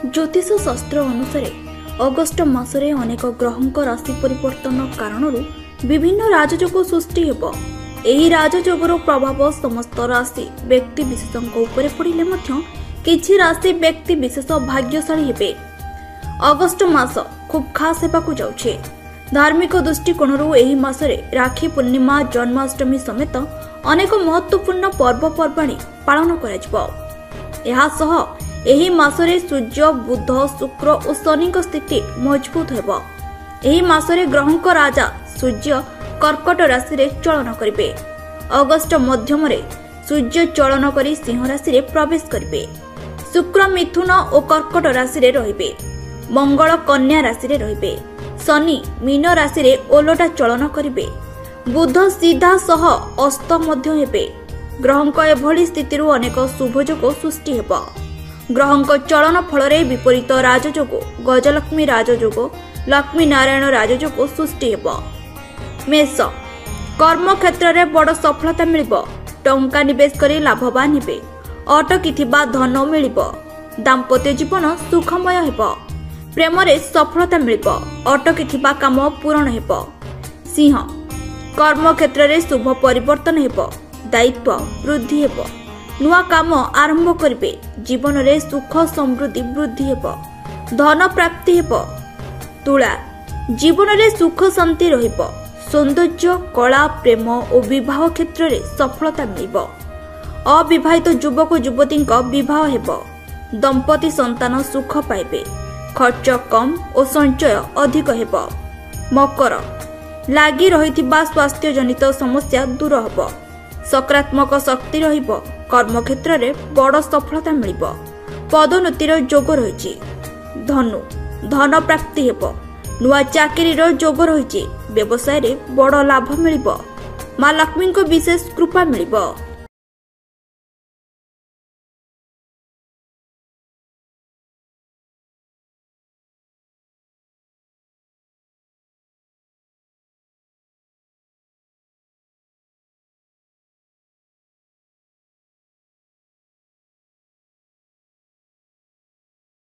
ज्योतिष शास्त्र अनुसार अगस्ट मासरे अनेक ग्रहंक राशि परिवर्तन कारण विभिन्न राजयोग सृष्टि हेब। एही राजयोगर प्रभाव समस्त राशि व्यक्ति विशेषक उपरे पड़िले मध्य किछि राशि व्यक्ति विशेष भाग्यशाली हेबे। अगस्ट मास खूब खास हेबाकु जाउछे। धार्मिक दृष्टिकोणरू एही मासरे राखी पूर्णिमा जन्माष्टमी समेत अनेक महत्वपूर्ण पर्वपर्वाणी पालन कराजिबो। एहा सह एही मासरे सूर्य बुध शुक्र और शनि स्थिति मजबूत हेब। एही मासरे ग्रहंक राजा सूर्य कर्कट राशि रे चलन करिवे। अगस्ट मध्यम सूर्य चलन करी सिंह राशि रे प्रवेश करिवे। शुक्र मिथुन और कर्कट राशि रे रहिबे। मंगल कन्या राशि रे रहिबे। शनि मीन राशि रे ओलटा चलन करिवे। बुध सीधा सह अस्त मध्य हेबे। ग्रहंक एभली स्थितिरु अनेक शुभयोग सृष्टि हेब। ग्रहंक चलन फल विपरीत राजयोग गजलक्ष्मी राजयोग लक्ष्मी नारायण राजयोग सृष्टि हेब। मेष कर्म क्षेत्र में बड़ सफलता मिलिब। टंका निवेश करी लाभवान हेबे। अटकिथिबा धन मिलिब। दाम्पत्य जीवन सुखमय हेब। प्रेम रे सफलता मिलिब। अटकिथिबा काम पूर्ण हेब। सिंह कर्म क्षेत्र में शुभ परिवर्तन हेब। दायित्व वृद्धि हेब। नुआ काम आरंभ करिवे। जीवन रे सुख समृद्धि वृद्धि हेब। धन प्राप्ति हेब। तुला जीवन रे सुख शांति रहिब। सौंदर्य कला प्रेम और विवाह क्षेत्र में सफलता मिलिब। अविवाहित युवक युवती विवाह हेब। दंपति संतान सुख पाइबे। खर्च कम और संचय अधिक हेब। मकर लागि रहिथिबा स्वास्थ्य जनित समस्या दूर हेब। सकारात्मक शक्ति रहिब। कर्म क्षेत्र में बड़ सफलता मिलिब। पदोन्नतिर जोग रहिछि। धनु धन प्राप्ति हेब। नुआ चाकरी जोग रहिछि। व्यवसाय रे बड़ लाभ मिलिब। मां लक्ष्मी को विशेष कृपा मिलिब।